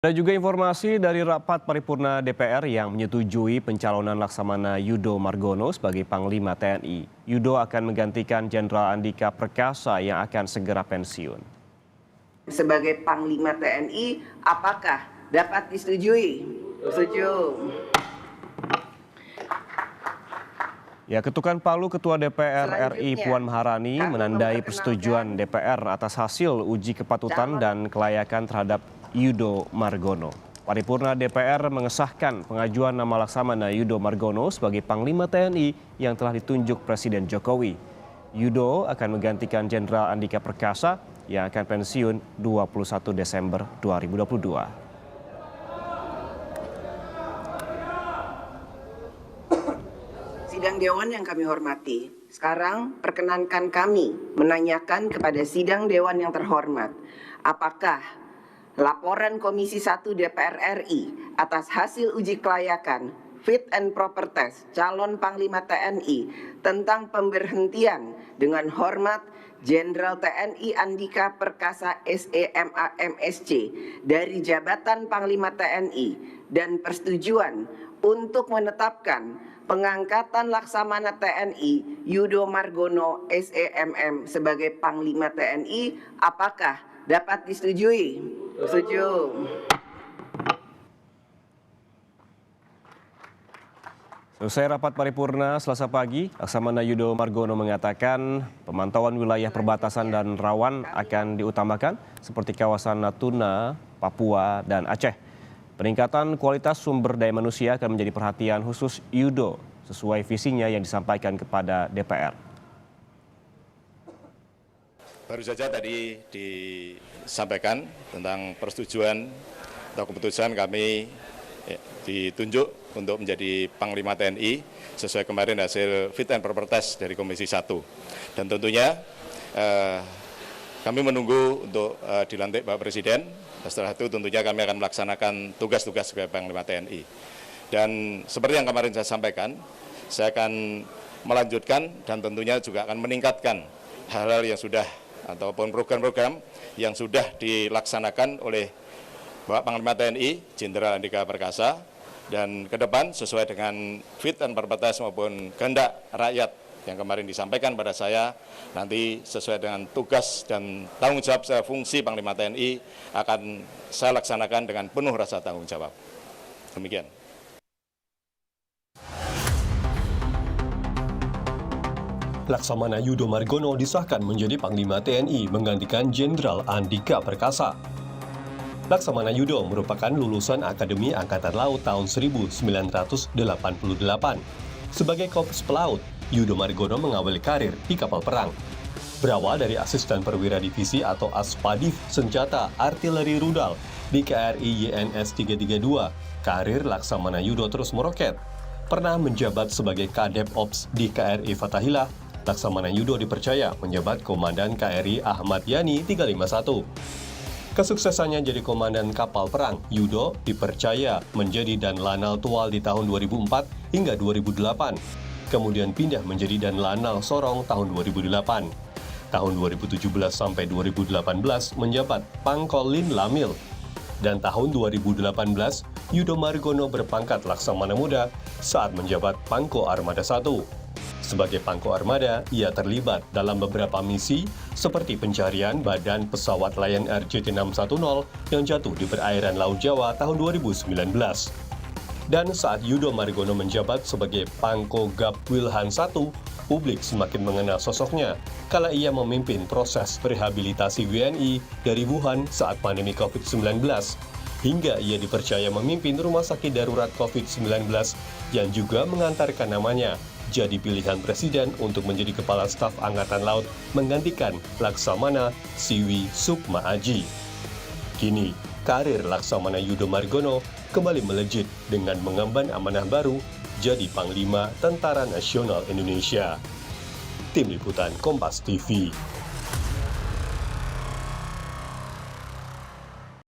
Ada juga informasi dari rapat paripurna DPR yang menyetujui pencalonan Laksamana Yudo Margono sebagai Panglima TNI. Yudo akan menggantikan Jenderal Andika Perkasa yang akan segera pensiun. Sebagai Panglima TNI, apakah dapat disetujui? Setuju. Ya, ketukan palu Ketua DPR RI Puan Maharani menandai persetujuan DPR atas hasil uji kepatutan dan kelayakan terhadap Yudo Margono. Paripurna DPR mengesahkan pengajuan nama Laksamana Yudo Margono sebagai Panglima TNI yang telah ditunjuk Presiden Jokowi. Yudo akan menggantikan Jenderal Andika Perkasa yang akan pensiun 21 Desember 2022. Sidang Dewan yang kami hormati, sekarang perkenankan kami menanyakan kepada Sidang Dewan yang terhormat, apakah laporan Komisi 1 DPR RI atas hasil uji kelayakan fit and proper test calon Panglima TNI tentang pemberhentian dengan hormat Jenderal TNI Andika Perkasa SEMA MSC dari jabatan Panglima TNI dan persetujuan untuk menetapkan pengangkatan Laksamana TNI Yudo Margono SEMM sebagai Panglima TNI, apakah dapat disetujui? Setuju. Selesai rapat paripurna Selasa pagi, Laksamana Yudo Margono mengatakan pemantauan wilayah perbatasan dan rawan akan diutamakan seperti kawasan Natuna, Papua, dan Aceh. Peningkatan kualitas sumber daya manusia akan menjadi perhatian khusus Yudo sesuai visinya yang disampaikan kepada DPR. Baru saja tadi disampaikan tentang persetujuan atau keputusan kami ditunjuk untuk menjadi Panglima TNI sesuai kemarin hasil fit and proper test dari Komisi 1. Dan tentunya kami menunggu untuk dilantik Bapak Presiden. Setelah itu tentunya kami akan melaksanakan tugas-tugas sebagai Panglima TNI. Dan seperti yang kemarin saya sampaikan, saya akan melanjutkan dan tentunya juga akan meningkatkan hal-hal yang sudah ataupun program-program yang sudah dilaksanakan oleh Bapak Panglima TNI, Jenderal Andika Perkasa, dan ke depan sesuai dengan fit and proper test maupun kehendak rakyat yang kemarin disampaikan pada saya, nanti sesuai dengan tugas dan tanggung jawab saya fungsi Panglima TNI akan saya laksanakan dengan penuh rasa tanggung jawab. Demikian. Laksamana Yudo Margono disahkan menjadi Panglima TNI menggantikan Jenderal Andika Perkasa. Laksamana Yudo merupakan lulusan Akademi Angkatan Laut tahun 1988. Sebagai korps pelaut, Yudo Margono mengawali karir di kapal perang. Berawal dari asisten perwira divisi atau Aspadif Senjata Artileri Rudal di KRI YNS 332, karir Laksamana Yudo terus meroket. Pernah menjabat sebagai Kadep Ops di KRI Fathahillah, Laksamana Yudo dipercaya menjabat Komandan KRI Ahmad Yani 351. Kesuksesannya jadi komandan kapal perang, Yudo dipercaya menjadi Dan Lanal Tual di tahun 2004 hingga 2008. Kemudian pindah menjadi Dan Lanal Sorong tahun 2008. Tahun 2017 sampai 2018 menjabat Pangkolin Lamil. Dan tahun 2018, Yudo Margono berpangkat Laksamana Muda saat menjabat Pangko Armada 1. Sebagai Pangko Armada, ia terlibat dalam beberapa misi seperti pencarian badan pesawat Lion Air JT610 yang jatuh di perairan Laut Jawa tahun 2019. Dan saat Yudo Margono menjabat sebagai Pangko Gap Wilhan 1, publik semakin mengenal sosoknya kala ia memimpin proses rehabilitasi WNI dari Wuhan saat pandemi COVID-19. Hingga ia dipercaya memimpin rumah sakit darurat COVID-19 yang juga mengantarkan namanya jadi pilihan Presiden untuk menjadi Kepala Staf Angkatan Laut menggantikan Laksamana Siwi Sukma Aji. Kini, karir Laksamana Yudo Margono kembali melejit dengan mengemban amanah baru jadi Panglima Tentara Nasional Indonesia. Tim Liputan Kompas TV.